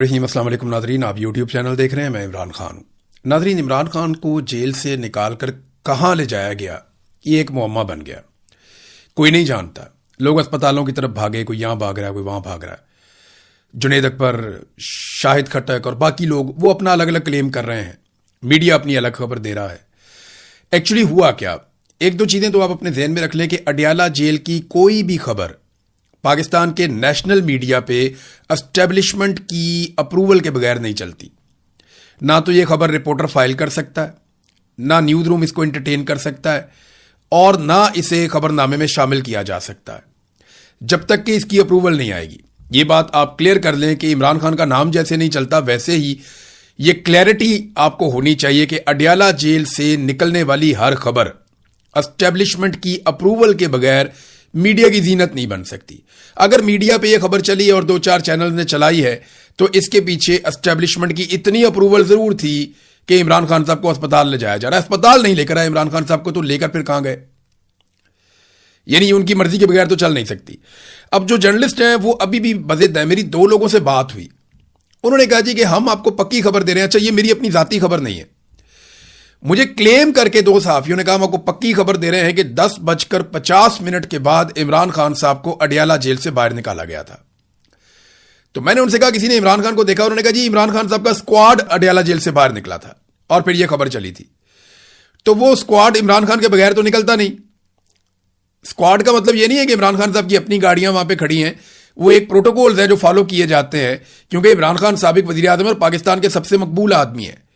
رحیم السلام علیکم ناظرین، آپ یوٹیوب چینل دیکھ رہے ہیں، میں عمران خان ہوں۔ ناظرین، عمران خان کو جیل سے نکال کر کہاں لے جایا گیا یہ ایک معمہ بن گیا، کوئی نہیں جانتا۔ لوگ اسپتالوں کی طرف بھاگے، کوئی یہاں بھاگ رہا ہے، کوئی وہاں بھاگ رہا ہے۔ جنید اکبر، شاہد خٹک اور باقی لوگ وہ اپنا الگ الگ کلیم کر رہے ہیں، میڈیا اپنی الگ خبر دے رہا ہے۔ ایکچولی ہوا کیا، ایک دو چیزیں تو آپ اپنے ذہن میں رکھ لیں کہ اڈیالہ جیل کی کوئی بھی خبر پاکستان کے نیشنل میڈیا پہ اسٹیبلشمنٹ کی اپروول کے بغیر نہیں چلتی۔ نہ تو یہ خبر رپورٹر فائل کر سکتا ہے، نہ نیوز روم اس کو انٹرٹین کر سکتا ہے، اور نہ اسے خبر نامے میں شامل کیا جا سکتا ہے جب تک کہ اس کی اپروول نہیں آئے گی۔ یہ بات آپ کلیئر کر لیں کہ عمران خان کا نام جیسے نہیں چلتا، ویسے ہی یہ کلیئرٹی آپ کو ہونی چاہیے کہ اڈیالہ جیل سے نکلنے والی ہر خبر اسٹیبلشمنٹ کی اپروول کے بغیر میڈیا کی زینت نہیں بن سکتی۔ اگر میڈیا پہ یہ خبر چلی اور 2-4 چینل نے چلائی ہے تو اس کے پیچھے اسٹیبلشمنٹ کی اتنی اپروول ضرور تھی کہ عمران خان صاحب کو اسپتال لے جایا جا رہا ہے۔ اسپتال نہیں لے کر آئے عمران خان صاحب کو، تو لے کر پھر کہاں گئے؟ یعنی ان کی مرضی کے بغیر تو چل نہیں سکتی۔ اب جو جرنلسٹ ہیں وہ ابھی بھی بضد ہیں۔ میری 2 لوگوں سے بات ہوئی، انہوں نے کہا جی کہ ہم آپ کو پکی خبر دے رہے ہیں۔ اچھا، یہ میری اپنی ذاتی خبر نہیں ہے، مجھے کلیم کر کے 2 صحافیوں نے کہا ہم آپ کو پکی خبر دے رہے ہیں کہ 10:50 کے بعد عمران خان صاحب کو اڈیالہ جیل سے باہر نکالا گیا تھا۔ تو میں نے ان سے کہا کسی نے عمران خان کو دیکھا؟ انہوں نے کہا جی عمران خان صاحب کا اسکواڈ اڈیالہ جیل سے باہر نکلا تھا اور پھر یہ خبر چلی تھی۔ تو وہ اسکواڈ عمران خان کے بغیر تو نکلتا نہیں۔ اسکواڈ کا مطلب یہ نہیں ہے کہ عمران خان صاحب کی اپنی گاڑیاں وہاں پہ کھڑی ہیں، وہ ایک پروٹوکولز ہیں جو فالو کیے جاتے ہیں، کیونکہ عمران خان سابق وزیر اعظم اور پاکستان کے سب سے مقبول آدمی ہیں،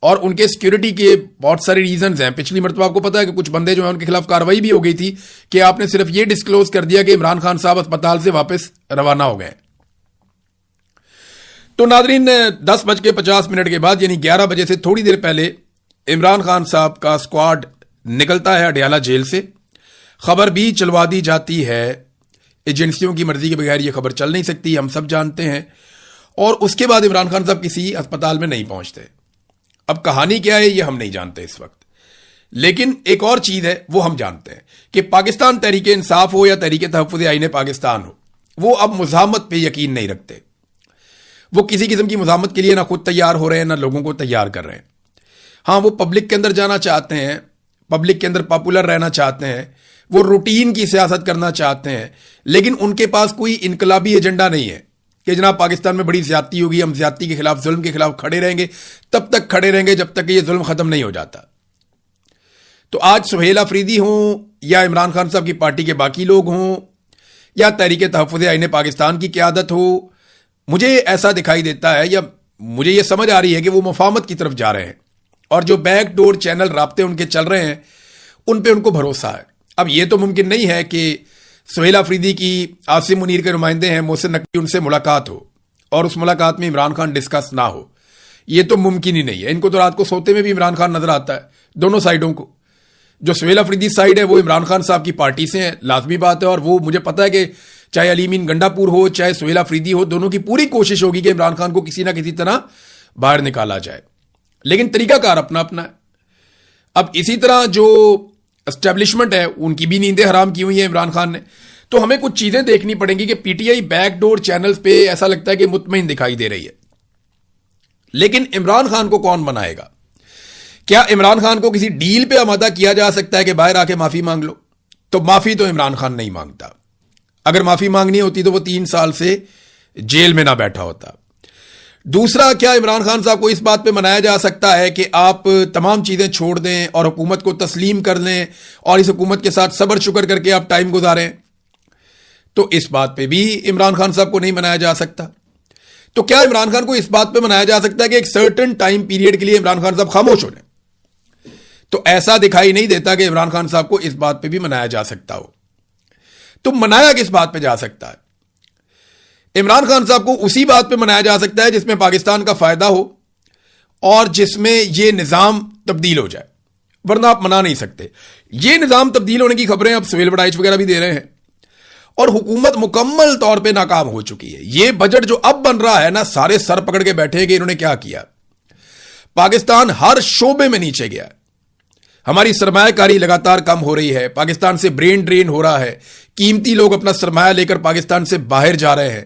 اور ان کے سیکیورٹی کے بہت سارے ریزنز ہیں۔ پچھلی مرتبہ آپ کو پتا ہے کہ کچھ بندے جو ہیں ان کے خلاف کارروائی بھی ہو گئی تھی کہ آپ نے صرف یہ ڈسکلوز کر دیا کہ عمران خان صاحب اسپتال سے واپس روانہ ہو گئے۔ تو ناظرین، 10:50 کے بعد یعنی 11 بجے سے تھوڑی دیر پہلے عمران خان صاحب کا اسکواڈ نکلتا ہے اڈیالہ جیل سے۔ خبر بھی چلوا دی جاتی ہے، ایجنسیوں کی مرضی کے بغیر یہ خبر چل نہیں سکتی، ہم سب جانتے ہیں۔ اور اس کے بعد عمران خان صاحب کسی اسپتال میں نہیں پہنچتے۔ اب کہانی کیا ہے یہ ہم نہیں جانتے اس وقت، لیکن ایک اور چیز ہے وہ ہم جانتے ہیں کہ پاکستان تحریک انصاف ہو یا تحریک تحفظ آئین پاکستان ہو، وہ اب مزاحمت پہ یقین نہیں رکھتے۔ وہ کسی قسم کی مزاحمت کے لیے نہ خود تیار ہو رہے ہیں، نہ لوگوں کو تیار کر رہے ہیں۔ ہاں، وہ پبلک کے اندر جانا چاہتے ہیں، پبلک کے اندر پاپولر رہنا چاہتے ہیں، وہ روٹین کی سیاست کرنا چاہتے ہیں، لیکن ان کے پاس کوئی انقلابی ایجنڈا نہیں ہے کہ جناب پاکستان میں بڑی زیادتی ہوگی، ہم زیادتی کے خلاف، ظلم کے خلاف کھڑے رہیں گے، تب تک کھڑے رہیں گے جب تک کہ یہ ظلم ختم نہیں ہو جاتا۔ تو آج سہیل آفریدی ہوں یا عمران خان صاحب کی پارٹی کے باقی لوگ ہوں یا تحریک تحفظ آئین پاکستان کی قیادت ہو، مجھے ایسا دکھائی دیتا ہے یا مجھے یہ سمجھ آ رہی ہے کہ وہ مفاہمت کی طرف جا رہے ہیں، اور جو بیک ڈور چینل رابطے ان کے چل رہے ہیں ان پہ ان کو بھروسہ ہے۔ اب یہ تو ممکن نہیں ہے کہ سہیل آفریدی کی عاصم منیر کے نمائندے ہیں محسن نقوی، ان سے ملاقات ہو اور اس ملاقات میں عمران خان ڈسکس نہ ہو، یہ تو ممکن ہی نہیں ہے۔ ان کو تو رات کو سوتے میں بھی عمران خان نظر آتا ہے، دونوں سائیڈوں کو۔ جو سہیل آفریدی سائیڈ ہے وہ عمران خان صاحب کی پارٹی سے ہیں، لازمی بات ہے، اور وہ مجھے پتا ہے کہ چاہے علی امین گنڈا پور ہو چاہے سہیل آفریدی ہو، دونوں کی پوری کوشش ہوگی کہ عمران خان کو کسی نہ کسی طرح باہر نکالا جائے، لیکن طریقہ کار اپنا اپنا ہے۔ اب اسی طرح جو اسٹیبلشمنٹ ہے ان کی بھی نیندیں حرام کی ہوئی ہیں عمران خان نے، تو ہمیں کچھ چیزیں دیکھنی پڑیں گی کہ P T I back door channels پہ ایسا لگتا ہے کہ مطمئن دکھائی دے رہی ہے، لیکن عمران خان کو کون بنائے گا؟ کیا عمران خان کو کسی ڈیل پہ آمادہ کیا جا سکتا ہے کہ باہر آ کے معافی مانگ لو؟ تو معافی تو عمران خان نہیں مانگتا۔ اگر معافی مانگنی ہوتی تو وہ 3 سال سے جیل میں نہ بیٹھا ہوتا۔ دوسرا، کیا عمران خان صاحب کو اس بات پہ منایا جا سکتا ہے کہ آپ تمام چیزیں چھوڑ دیں اور حکومت کو تسلیم کر لیں اور اس حکومت کے ساتھ صبر شکر کر کے آپ ٹائم گزاریں؟ تو اس بات پہ بھی عمران خان صاحب کو نہیں منایا جا سکتا۔ تو کیا عمران خان کو اس بات پہ منایا جا سکتا ہے کہ ایک سرٹن ٹائم پیریڈ کے لیے عمران خان صاحب خاموش ہو جائیں؟ تو ایسا دکھائی نہیں دیتا کہ عمران خان صاحب کو اس بات پہ بھی منایا جا سکتا ہو۔ تو منایا کس بات پہ جا سکتا ہے؟ عمران خان صاحب کو اسی بات پہ منایا جا سکتا ہے جس میں پاکستان کا فائدہ ہو اور جس میں یہ نظام تبدیل ہو جائے، ورنہ آپ منا نہیں سکتے۔ یہ نظام تبدیل ہونے کی خبریں اب سہیل وڑائچ وغیرہ بھی دے رہے ہیں، اور حکومت مکمل طور پہ ناکام ہو چکی ہے۔ یہ بجٹ جو اب بن رہا ہے نا، سارے سر پکڑ کے بیٹھے کہ انہوں نے کیا کیا۔ پاکستان ہر شعبے میں نیچے گیا ہے، ہماری سرمایہ کاری لگاتار کم ہو رہی ہے، پاکستان سے برین ڈرین ہو رہا ہے، قیمتی لوگ اپنا سرمایہ لے کر پاکستان سے باہر جا رہے ہیں،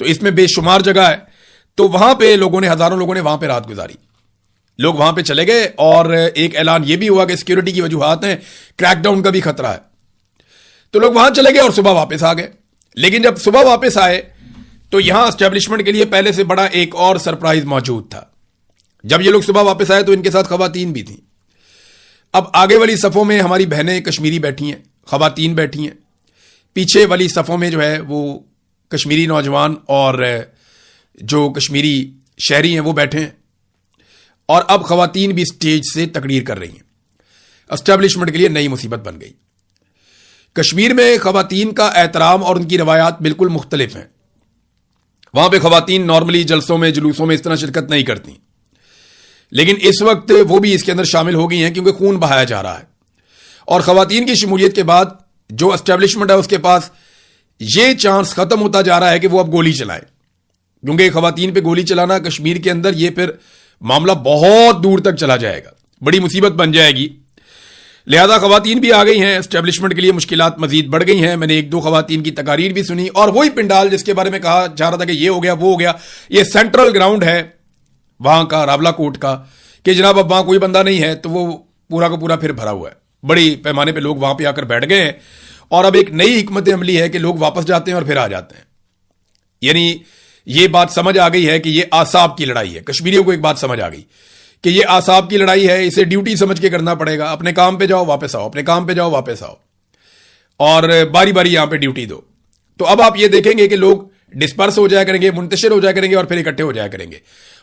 تو اس میں بے شمار جگہ ہے. تو وہاں پہ ہزاروں لوگوں نے وہاں پہ رات گزاری. لوگ وہاں پہ چلے گئے اور ایک اعلان یہ بھی ہوا کہ سیکیورٹی کی وجوہات ہیں, کریک ڈاؤن کا بھی خطرہ ہے. تو لوگ وہاں چلے گئے اور صبح واپس آ گئے. لیکن جب صبح واپس آئے تو یہاں اسٹیبلشمنٹ کے لیے پہلے سے بڑا ایک اور سرپرائز موجود تھا. جب یہ لوگ صبح واپس آئے تو ان کے ساتھ خواتین بھی تھیں. اب آگے والی صفوں میں ہماری بہنیں کشمیری بیٹھی ہیں, خواتین بیٹھی ہیں. پیچھے والی صفوں میں جو ہے وہ کشمیری نوجوان اور جو کشمیری شہری ہیں وہ بیٹھے ہیں. اور اب خواتین بھی اسٹیج سے تقریر کر رہی ہیں. اسٹیبلشمنٹ کے لیے نئی مصیبت بن گئی. کشمیر میں خواتین کا احترام اور ان کی روایات بالکل مختلف ہیں. وہاں پہ خواتین نارملی جلسوں میں جلوسوں میں اس طرح شرکت نہیں کرتی, لیکن اس وقت وہ بھی اس کے اندر شامل ہو گئی ہیں کیونکہ خون بہایا جا رہا ہے. اور خواتین کی شمولیت کے بعد جو اسٹیبلشمنٹ ہے اس کے پاس یہ چانس ختم ہوتا جا رہا ہے کہ وہ اب گولی چلائے, کیونکہ خواتین پہ گولی چلانا کشمیر کے اندر یہ پھر معاملہ بہت دور تک چلا جائے گا, بڑی مصیبت بن جائے گی. لہذا خواتین بھی آ گئی ہیں. اسٹیبلشمنٹ کے لیے مشکلات مزید بڑھ گئی ہیں. میں نے ایک دو خواتین کی تقاریر بھی سنی, اور وہی پنڈال جس کے بارے میں کہا جا رہا تھا کہ یہ ہو گیا وہ ہو گیا, یہ سینٹرل گراؤنڈ ہے وہاں کا, راولا کوٹ کا, کہ جناب اب وہاں کوئی بندہ نہیں ہے تو وہ پورا کا پورا پھر بھرا ہوا ہے. بڑی پیمانے پہ لوگ وہاں پہ آ کر بیٹھ گئے ہیں. اور اب ایک نئی حکمت عملی ہے کہ لوگ واپس جاتے ہیں اور پھر آ جاتے ہیں. یعنی یہ بات سمجھ آ گئی ہے کہ یہ اعصاب کی لڑائی ہے. کشمیریوں کو ایک بات سمجھ آ گئی کہ یہ اعصاب کی لڑائی ہے, اسے ڈیوٹی سمجھ کے کرنا پڑے گا. اپنے کام پہ جاؤ واپس آؤ, اپنے کام پہ جاؤ واپس آؤ, اور باری باری یہاں پہ ڈیوٹی دو. تو اب آپ یہ دیکھیں گے کہ لوگ ڈسپرس ہو جایا کریں گے, منتشر ہو جایا کریں گے اور پھر اکٹھے ہو جایا کریں گے.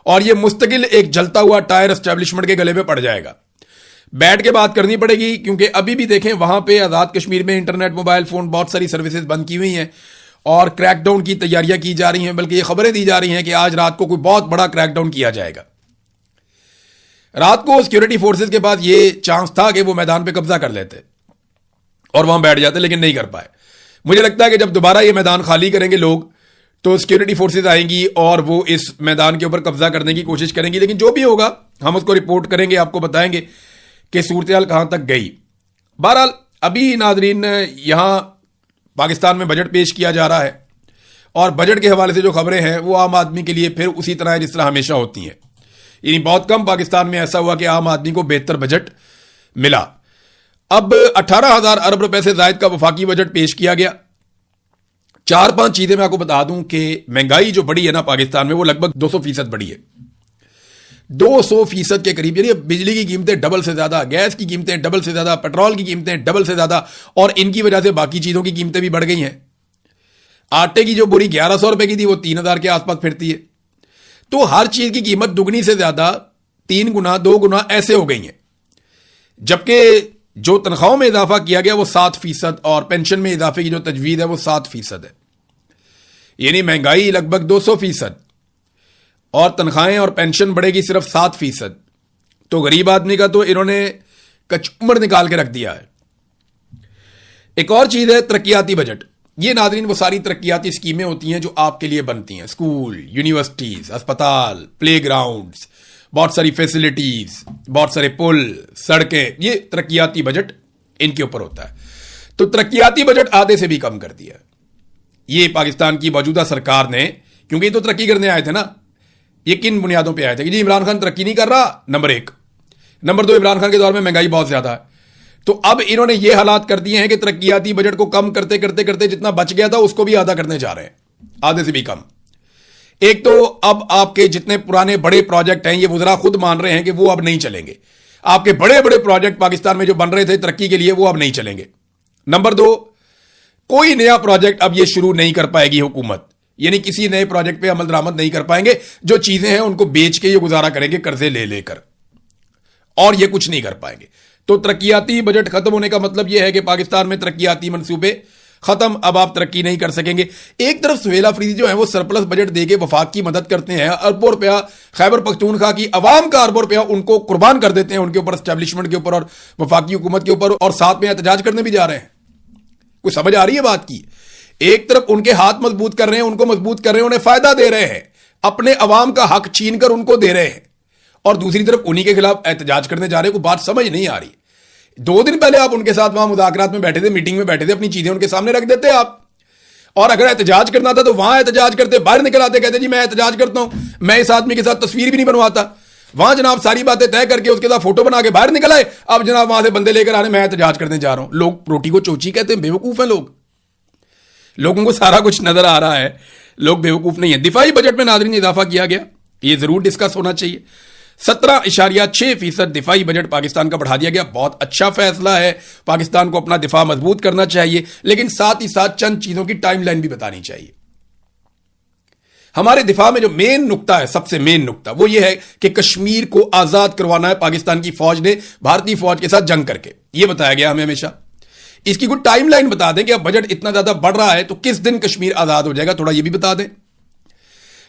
اور یہ مستقل ایک جلتا ہوا ٹائر اسٹیبلشمنٹ کے گلے پہ پڑ جائے گا. بیٹھ کے بات کرنی پڑے گی, کیونکہ ابھی بھی دیکھیں وہاں پہ آزاد کشمیر میں انٹرنیٹ, موبائل فون, بہت ساری سروسز بند کی ہوئی ہیں اور کریک ڈاؤن کی تیاریاں کی جا رہی ہیں. بلکہ یہ خبریں دی جا رہی ہیں کہ آج رات کو کوئی بہت بڑا کریک ڈاؤن کیا جائے گا. رات کو سیکیورٹی فورسز کے پاس یہ چانس تھا کہ وہ میدان پہ قبضہ کر لیتے اور وہاں بیٹھ جاتے, لیکن نہیں کر پائے. مجھے لگتا ہے کہ جب دوبارہ یہ میدان خالی کریں گے لوگ تو سیکیورٹی فورسز آئیں گی اور وہ اس میدان کے اوپر قبضہ کرنے کی کوشش کریں گی. لیکن جو بھی ہوگا ہم اس کو رپورٹ کریں گے, آپ کو بتائیں گے کہ صورتحال کہاں تک گئی. بہرحال ابھی ناظرین یہاں پاکستان میں بجٹ پیش کیا جا رہا ہے, اور بجٹ کے حوالے سے جو خبریں ہیں وہ عام آدمی کے لیے پھر اسی طرح ہے جس طرح ہمیشہ ہوتی ہیں. یعنی بہت کم پاکستان میں ایسا ہوا کہ عام آدمی کو بہتر بجٹ ملا. اب 18,000 ارب روپے سے زائد کا وفاقی بجٹ پیش کیا گیا. 4-5 چیزیں میں آپ کو بتا دوں کہ مہنگائی جو بڑی ہے نا پاکستان میں وہ لگ بھگ 200% بڑی ہے. 200% کے قریب. یعنی بجلی کی قیمتیں ڈبل سے زیادہ, گیس کی قیمتیں ڈبل سے زیادہ, پیٹرول کی قیمتیں ڈبل سے زیادہ, اور ان کی وجہ سے باقی چیزوں کی قیمتیں بھی بڑھ گئی ہیں. آٹے کی جو بوری 1100 روپے کی تھی وہ 3,000 کے آس پاس پھرتی ہے. تو ہر چیز کی قیمت دگنی سے زیادہ 3 گنا 2 گنا ایسے ہو گئی ہیں. جبکہ جو تنخواہوں میں اضافہ کیا گیا وہ 7%, اور پینشن میں اضافے کی جو تجویز ہے وہ 7% ہے. یعنی مہنگائی لگ بھگ 200%, اور تنخواہیں اور پینشن بڑھے گی صرف 7%. تو غریب آدمی کا تو انہوں نے کچمر نکال کے رکھ دیا ہے. ایک اور چیز ہے ترقیاتی بجٹ. یہ ناظرین وہ ساری ترقیاتی اسکیمیں ہوتی ہیں جو آپ کے لیے بنتی ہیں. اسکول, یونیورسٹیز, اسپتال, پلے گراؤنڈز, بہت ساری فیسلٹیز, بہت سارے پل, سڑکیں, یہ ترقیاتی بجٹ ان کے اوپر ہوتا ہے. تو ترقیاتی بجٹ آدھے سے بھی کم کر دیا. یہ پاکستان کی موجودہ سرکار نے, کیونکہ یہ تو ترقی کرنے آئے تھے نا, یہ کن بنیادوں پہ آئے تھے کہ جی عمران خان ترقی نہیں کر رہا, نمبر 1. نمبر 2, عمران خان کے دور میں مہنگائی بہت زیادہ ہے. تو اب انہوں نے یہ حالات کر دیے ہیں کہ ترقیاتی بجٹ کو کم کرتے کرتے کرتے جتنا بچ گیا تھا اس کو بھی آدھا کرنے جا رہے ہیں, آدھے سے بھی کم. ایک تو اب آپ کے جتنے پرانے بڑے پروجیکٹ ہیں یہ وزراء خود مان رہے ہیں کہ وہ اب نہیں چلیں گے. آپ کے بڑے بڑے پروجیکٹ پاکستان میں جو بن رہے تھے ترقی کے لیے وہ اب نہیں چلیں گے. نمبر 2, کوئی نیا پروجیکٹ اب یہ شروع نہیں کر پائے گی حکومت. یعنی کسی نئے پروجیکٹ پہ عمل درآمد نہیں کر پائیں گے. جو چیزیں ہیں ان کو بیچ کے یہ گزارا کریں گے قرضے لے لے کر, اور یہ کچھ نہیں کر پائیں گے. تو ترقیاتی بجٹ ختم ہونے کا مطلب یہ ہے کہ پاکستان میں ترقیاتی منصوبے ختم, اب آپ ترقی نہیں کر سکیں گے. ایک طرف سہیل افریدی جو ہیں وہ سرپلس بجٹ دے کے وفاق کی مدد کرتے ہیں, اربوں روپیہ خیبر پختونخوا کی عوام کا اربوں روپیہ ان کو قربان کر دیتے ہیں ان کے اوپر, اسٹیبلشمنٹ کے اوپر اور وفاقی حکومت کے اوپر, اور ساتھ میں احتجاج کرنے بھی جا رہے ہیں. کوئی سمجھ آ رہی ہے بات کی؟ ایک طرف ان کے ہاتھ مضبوط کر رہے ہیں, ان کو مضبوط کر رہے ہیں, انہیں فائدہ دے رہے ہیں, اپنے عوام کا حق چھین کر ان کو دے رہے ہیں, اور دوسری طرف انہی کے خلاف احتجاج کرنے جا رہے ہیں. کوئی بات سمجھ نہیں آ رہی. 2 دن پہلے آپ ان کے ساتھ وہاں مذاکرات میں بیٹھے تھے, میٹنگ میں بیٹھے تھے, اپنی چیزیں ان کے سامنے رکھ دیتے آپ, اور اگر احتجاج کرنا تھا تو وہاں احتجاج کرتے, باہر نکل آتے, کہتے جی میں احتجاج کرتا ہوں, میں اس آدمی کے ساتھ تصویر بھی نہیں بنواتا. وہاں جناب ساری باتیں طے کر کے اس کے ساتھ فوٹو بنا کے باہر نکل آئے. اب جناب وہاں سے بندے لے کر آنے, میں احتجاج کرنے جا رہا ہوں. لوگ روٹی کو چوچی کہتے ہیں, بیوقوف ہیں لوگ. لوگوں کو سارا کچھ نظر آ رہا ہے, لوگ بیوقوف نہیں ہیں. دفاعی بجٹ میں ناظرین اضافہ کیا گیا, یہ ضرور ڈسکس ہونا چاہیے. 17.6% دفاعی بجٹ پاکستان کا بڑھا دیا گیا. بہت اچھا فیصلہ ہے, پاکستان کو اپنا دفاع مضبوط کرنا چاہیے, لیکن ساتھ ہی ساتھ چند چیزوں کی ٹائم لائن بھی بتانی چاہیے. ہمارے دفاع میں جو مین نقطہ ہے, سب سے مین نقطہ, وہ یہ ہے کہ کشمیر کو آزاد کروانا ہے پاکستان کی فوج نے بھارتی فوج کے ساتھ جنگ کر کے. یہ بتایا گیا ہمیں ہمیشہ. اس کی کوئی ٹائم لائن بتا دیں کہ اب بجٹ اتنا زیادہ بڑھ رہا ہے تو کس دن کشمیر آزاد ہو جائے گا, تھوڑا یہ بھی بتا دیں.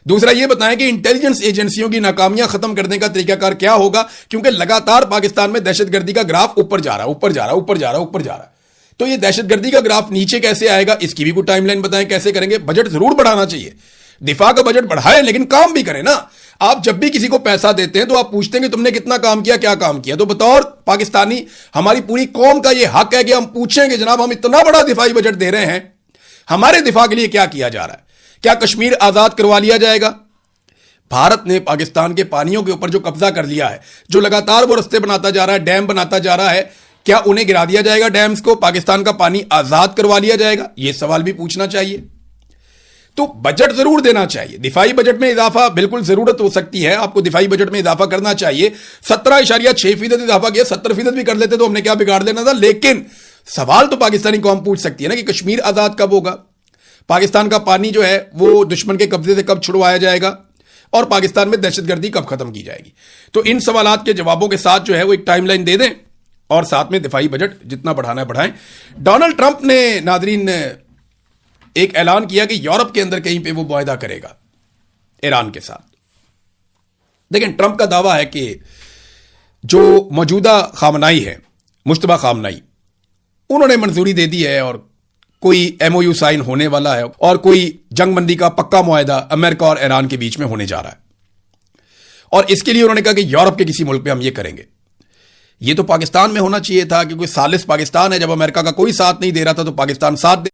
دوسرا یہ بتائیں کہ انٹیلیجنس ایجنسیوں کی ناکامیاں ختم کرنے کا طریقہ کار کیا ہوگا, کیونکہ لگاتار پاکستان میں دہشت گردی کا گراف اوپر جا رہا ہے. تو یہ دہشت گردی کا گراف نیچے کیسے آئے گا, اس کی بھی کوئی ٹائم لائن بتائیں کیسے کریں گے. بجٹ ضرور بڑھانا چاہیے, دفاع کا بجٹ بڑھائیں, لیکن کام بھی کریں نا. آپ جب بھی کسی کو پیسہ دیتے ہیں تو آپ پوچھتے ہیں کہ تم نے کتنا کام کیا, کیا کام کیا. تو بطور پاکستانی ہماری پوری قوم کا یہ حق ہے کہ ہم پوچھیں کہ جناب ہم اتنا بڑا دفاعی بجٹ دے رہے ہیں, ہمارے دفاع کے لیے کیا کیا جا رہا ہے. کیا کشمیر آزاد کروا لیا جائے گا؟ بھارت نے پاکستان کے پانیوں کے اوپر جو قبضہ کر لیا ہے, جو لگاتار وہ رستے بناتا جا رہا ہے, ڈیم بناتا جا رہا ہے, کیا انہیں گرا دیا جائے گا ڈیمز کو, پاکستان کا پانی آزاد کروا لیا جائے گا؟ یہ سوال بھی پوچھنا چاہیے. تو بجٹ ضرور دینا چاہیے. دفاعی بجٹ میں اضافہ بالکل ضرورت ہو سکتی ہے, آپ کو دفاعی بجٹ میں اضافہ کرنا چاہیے. 17.6% اضافہ کیا, 70% بھی کر لیتے تو ہم نے کیا بگاڑ لینا تھا. لیکن سوال تو پاکستانی قوم پوچھ سکتی ہے نا کہ کشمیر آزاد کب ہوگا, پاکستان کا پانی جو ہے وہ دشمن کے قبضے سے کب چھڑوایا جائے گا, اور پاکستان میں دہشت گردی کب ختم کی جائے گی. تو ان سوالات کے جوابوں کے ساتھ جو ہے وہ ایک ٹائم لائن دے دیں, اور ساتھ میں دفاعی بجٹ جتنا بڑھانا ہے بڑھائیں. ڈونلڈ ٹرمپ نے ناظرین ایک اعلان کیا کہ یورپ کے اندر کہیں پہ وہ معاہدہ کرے گا ایران کے ساتھ. لیکن ٹرمپ کا دعویٰ ہے کہ جو موجودہ خامنائی ہے, مشتبہ خامنائی, انہوں نے منظوری دے دی ہے, اور کوئی ایم او یو سائن ہونے والا ہے, اور کوئی جنگ بندی کا پکا معاہدہ امریکہ اور ایران کے بیچ میں ہونے جا رہا ہے. اور اس کے لیے انہوں نے کہا کہ یورپ کے کسی ملک پہ ہم یہ کریں گے. یہ تو پاکستان میں ہونا چاہیے تھا, کیونکہ ثالث پاکستان ہے. جب امریکہ کا کوئی ساتھ نہیں دے رہا تھا تو پاکستان ساتھ دے